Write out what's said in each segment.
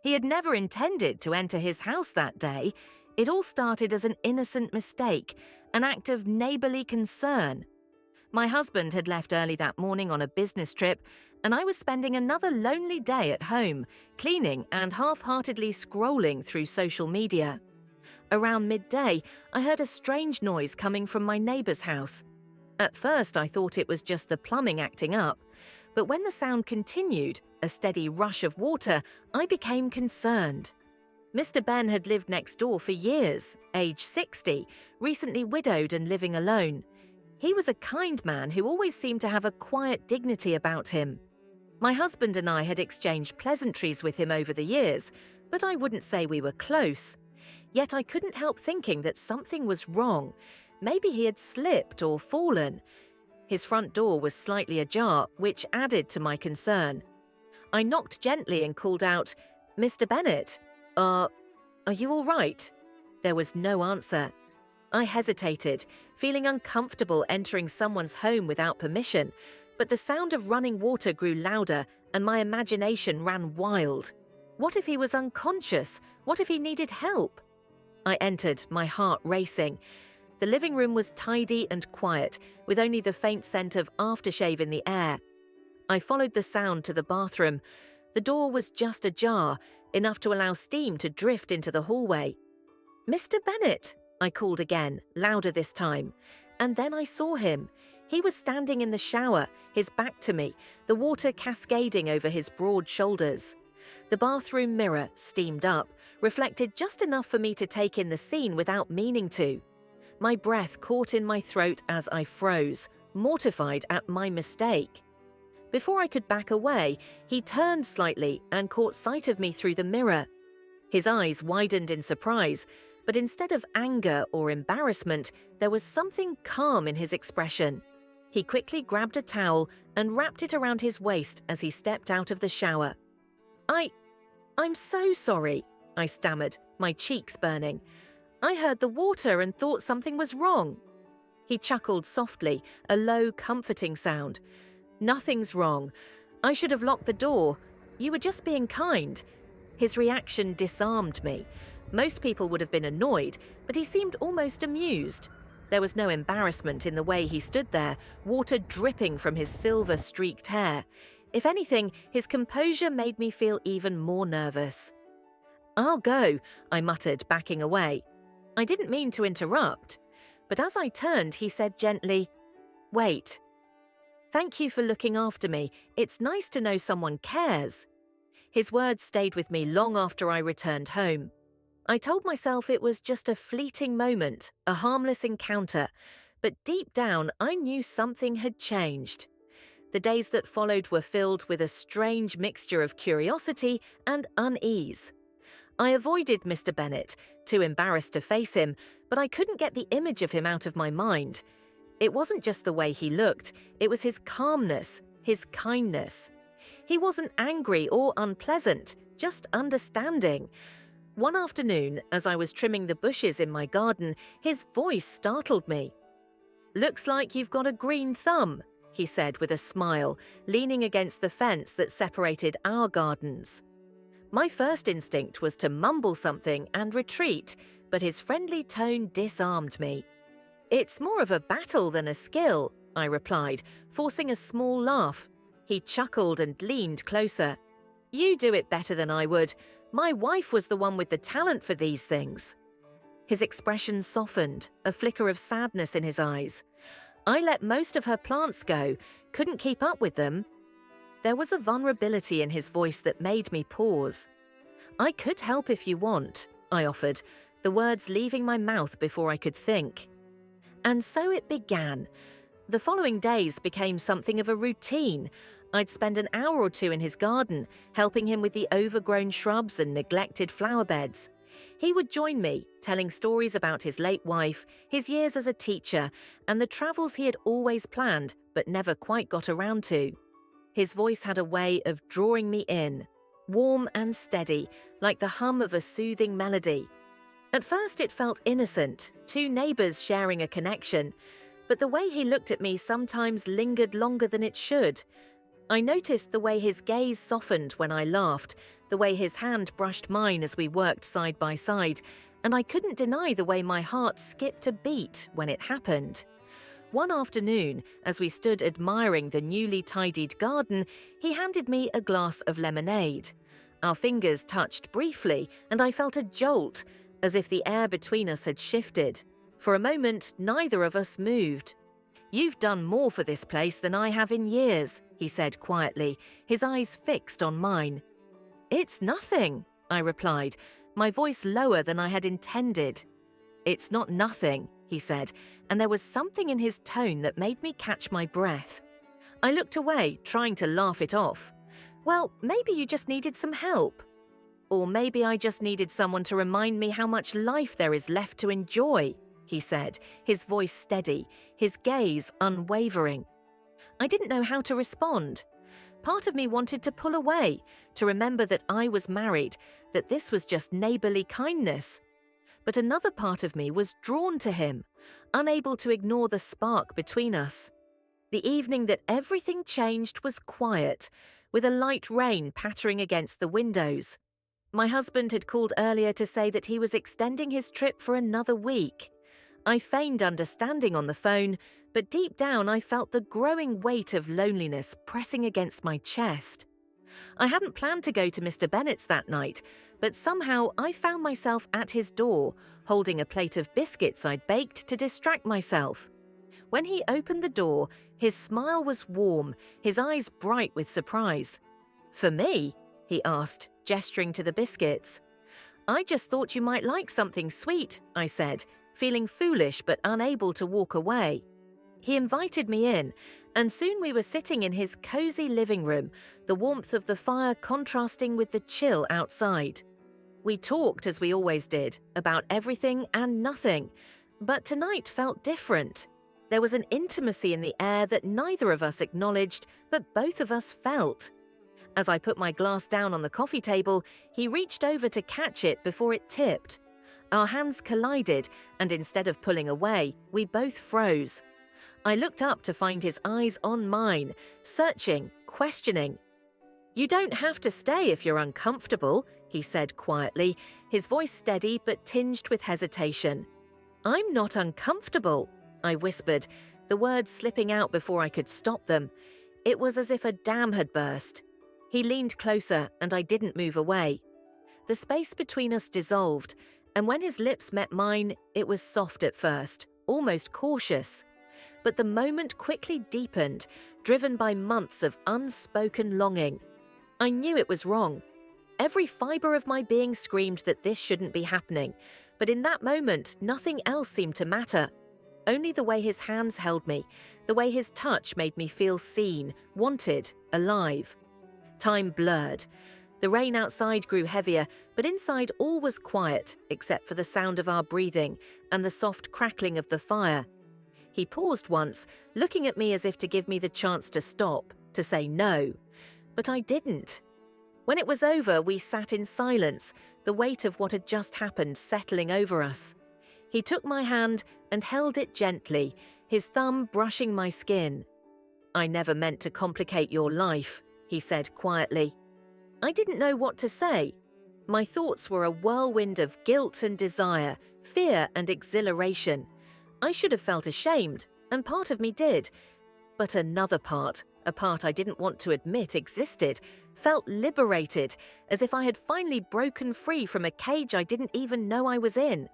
He had never intended to enter his house that day. It all started as an innocent mistake, an act of neighborly concern. My husband had left early that morning on a business trip, and I was spending another lonely day at home, cleaning and half-heartedly scrolling through social media. Around midday, I heard a strange noise coming from my neighbor's house. At first, I thought it was just the plumbing acting up, but when the sound continued, a steady rush of water, I became concerned. Mr. Ben had lived next door for years, age 60, recently widowed and living alone. He was a kind man who always seemed to have a quiet dignity about him. My husband and I had exchanged pleasantries with him over the years, but I wouldn't say we were close. Yet I couldn't help thinking that something was wrong. Maybe he had slipped or fallen. His front door was slightly ajar, which added to my concern. I knocked gently and called out, "Mr. Bennett, are you all right?" There was no answer. I hesitated, feeling uncomfortable entering someone's home without permission, but the sound of running water grew louder and my imagination ran wild. What if he was unconscious? What if he needed help? I entered, my heart racing. The living room was tidy and quiet, with only the faint scent of aftershave in the air. I followed the sound to the bathroom. The door was just ajar, enough to allow steam to drift into the hallway. "Mr. Bennett," I called again, louder this time. And then I saw him. He was standing in the shower, his back to me, the water cascading over his broad shoulders. The bathroom mirror, steamed up, reflected just enough for me to take in the scene without meaning to. My breath caught in my throat as I froze, mortified at my mistake. Before I could back away, he turned slightly and caught sight of me through the mirror. His eyes widened in surprise, but instead of anger or embarrassment, there was something calm in his expression. He quickly grabbed a towel and wrapped it around his waist as he stepped out of the shower. I'm so sorry," I stammered, my cheeks burning. "I heard the water and thought something was wrong." He chuckled softly, a low, comforting sound. "Nothing's wrong. I should have locked the door. You were just being kind." His reaction disarmed me. Most people would have been annoyed, but he seemed almost amused. There was no embarrassment in the way he stood there, water dripping from his silver-streaked hair. If anything, his composure made me feel even more nervous. "I'll go," I muttered, backing away. I didn't mean to interrupt, but as I turned, he said gently, "Wait. Thank you for looking after me. It's nice to know someone cares." His words stayed with me long after I returned home. I told myself it was just a fleeting moment, a harmless encounter, but deep down I knew something had changed. The days that followed were filled with a strange mixture of curiosity and unease. I avoided Mr. Bennett, too embarrassed to face him, but I couldn't get the image of him out of my mind. It wasn't just the way he looked, it was his calmness, his kindness. He wasn't angry or unpleasant, just understanding. One afternoon, as I was trimming the bushes in my garden, his voice startled me. "Looks like you've got a green thumb," he said with a smile, leaning against the fence that separated our gardens. My first instinct was to mumble something and retreat, but his friendly tone disarmed me. "It's more of a battle than a skill," I replied, forcing a small laugh. He chuckled and leaned closer. "You do it better than I would. My wife was the one with the talent for these things." His expression softened, a flicker of sadness in his eyes. "I let most of her plants go, couldn't keep up with them." There was a vulnerability in his voice that made me pause. "I could help if you want," I offered, the words leaving my mouth before I could think. And so it began. The following days became something of a routine. I'd spend an hour or two in his garden, helping him with the overgrown shrubs and neglected flower beds. He would join me, telling stories about his late wife, his years as a teacher, and the travels he had always planned but never quite got around to. His voice had a way of drawing me in, warm and steady, like the hum of a soothing melody. At first it felt innocent, two neighbors sharing a connection, but the way he looked at me sometimes lingered longer than it should. I noticed the way his gaze softened when I laughed, the way his hand brushed mine as we worked side by side, and I couldn't deny the way my heart skipped a beat when it happened. One afternoon, as we stood admiring the newly tidied garden, he handed me a glass of lemonade. Our fingers touched briefly, and I felt a jolt, as if the air between us had shifted. For a moment, neither of us moved. "You've done more for this place than I have in years," he said quietly, his eyes fixed on mine. "It's nothing," I replied, my voice lower than I had intended. "It's not nothing," he said, and there was something in his tone that made me catch my breath. I looked away, trying to laugh it off. "Well, maybe you just needed some help. Or maybe I just needed someone to remind me how much life there is left to enjoy," he said, his voice steady, his gaze unwavering. I didn't know how to respond. Part of me wanted to pull away, to remember that I was married, that this was just neighborly kindness. But another part of me was drawn to him, unable to ignore the spark between us. The evening that everything changed was quiet, with a light rain pattering against the windows. My husband had called earlier to say that he was extending his trip for another week. I feigned understanding on the phone, but deep down I felt the growing weight of loneliness pressing against my chest. I hadn't planned to go to Mr. Bennett's that night, but somehow I found myself at his door, holding a plate of biscuits I'd baked to distract myself. When he opened the door, his smile was warm, his eyes bright with surprise. "For me?" he asked, gesturing to the biscuits. "I just thought you might like something sweet," I said, feeling foolish but unable to walk away. He invited me in, and soon we were sitting in his cozy living room, the warmth of the fire contrasting with the chill outside. We talked, as we always did, about everything and nothing, but tonight felt different. There was an intimacy in the air that neither of us acknowledged, but both of us felt. As I put my glass down on the coffee table, he reached over to catch it before it tipped. Our hands collided, and instead of pulling away, we both froze. I looked up to find his eyes on mine, searching, questioning. "You don't have to stay if you're uncomfortable," he said quietly, his voice steady but tinged with hesitation. "I'm not uncomfortable," I whispered, the words slipping out before I could stop them. It was as if a dam had burst. He leaned closer, and I didn't move away. The space between us dissolved, and when his lips met mine, it was soft at first, almost cautious. But the moment quickly deepened, driven by months of unspoken longing. I knew it was wrong. Every fiber of my being screamed that this shouldn't be happening, but in that moment, nothing else seemed to matter. Only the way his hands held me, the way his touch made me feel seen, wanted, alive. Time blurred. The rain outside grew heavier, but inside all was quiet, except for the sound of our breathing and the soft crackling of the fire. He paused once, looking at me as if to give me the chance to stop, to say no. But I didn't. When it was over, we sat in silence, the weight of what had just happened settling over us. He took my hand and held it gently, his thumb brushing my skin. "I never meant to complicate your life," he said quietly. I didn't know what to say. My thoughts were a whirlwind of guilt and desire, fear and exhilaration. I should have felt ashamed, and part of me did. But another part, a part I didn't want to admit existed, felt liberated, as if I had finally broken free from a cage I didn't even know I was in.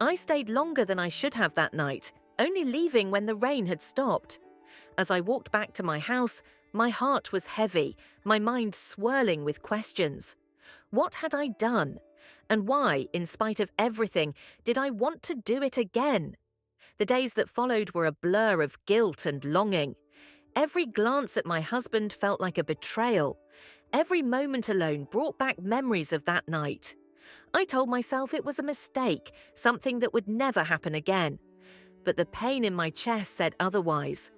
I stayed longer than I should have that night, only leaving when the rain had stopped. As I walked back to my house, my heart was heavy, my mind swirling with questions. What had I done? And why, in spite of everything, did I want to do it again? The days that followed were a blur of guilt and longing. Every glance at my husband felt like a betrayal. Every moment alone brought back memories of that night. I told myself it was a mistake, something that would never happen again. But the pain in my chest said otherwise.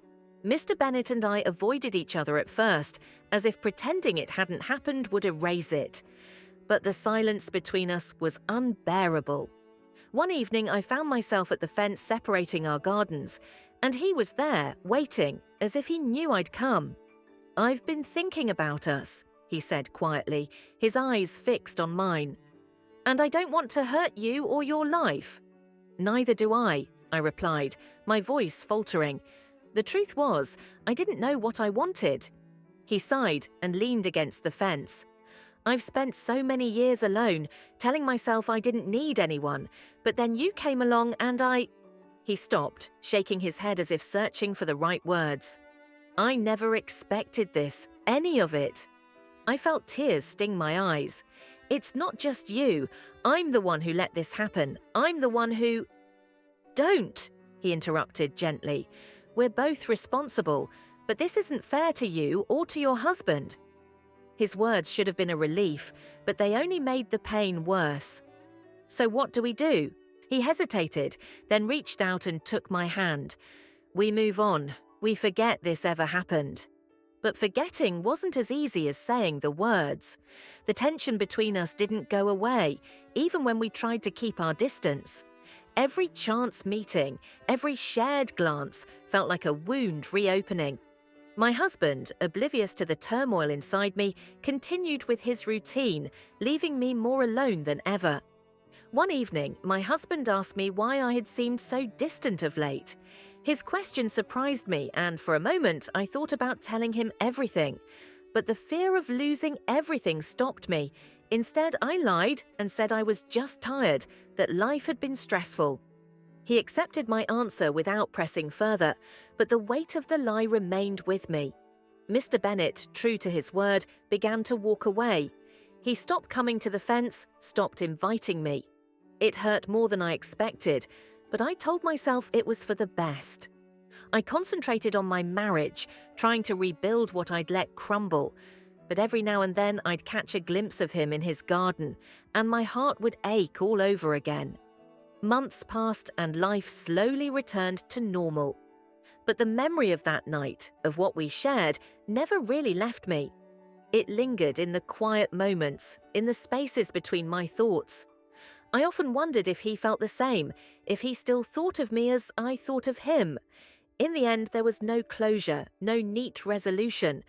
Mr. Bennett and I avoided each other at first, as if pretending it hadn't happened would erase it. But the silence between us was unbearable. One evening, I found myself at the fence separating our gardens, and he was there, waiting, as if he knew I'd come. "I've been thinking about us," he said quietly, his eyes fixed on mine. "And I don't want to hurt you or your life." "Neither do I replied, my voice faltering. The truth was, I didn't know what I wanted. He sighed and leaned against the fence. "I've spent so many years alone, telling myself I didn't need anyone, but then you came along and I—" He stopped, shaking his head as if searching for the right words. "I never expected this, any of it." I felt tears sting my eyes. "It's not just you. I'm the one who let this happen. I'm the one who—" "Don't," he interrupted gently. "We're both responsible, but this isn't fair to you or to your husband." His words should have been a relief, but they only made the pain worse. "So what do we do?" He hesitated, then reached out and took my hand. "We move on. We forget this ever happened." But forgetting wasn't as easy as saying the words. The tension between us didn't go away, even when we tried to keep our distance. Every chance meeting, every shared glance felt like a wound reopening. My husband, oblivious to the turmoil inside me, continued with his routine, leaving me more alone than ever. One evening, my husband asked me why I had seemed so distant of late. His question surprised me, and for a moment I thought about telling him everything. But the fear of losing everything stopped me. Instead, I lied and said I was just tired, that life had been stressful. He accepted my answer without pressing further, but the weight of the lie remained with me. Mr. Bennett, true to his word, began to walk away. He stopped coming to the fence, stopped inviting me. It hurt more than I expected, but I told myself it was for the best. I concentrated on my marriage, trying to rebuild what I'd let crumble. But every now and then I'd catch a glimpse of him in his garden, and my heart would ache all over again. Months passed and life slowly returned to normal. But the memory of that night, of what we shared, never really left me. It lingered in the quiet moments, in the spaces between my thoughts. I often wondered if he felt the same, if he still thought of me as I thought of him. In the end, there was no closure, no neat resolution,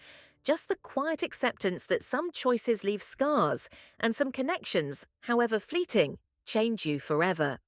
just the quiet acceptance that some choices leave scars, and some connections, however fleeting, change you forever.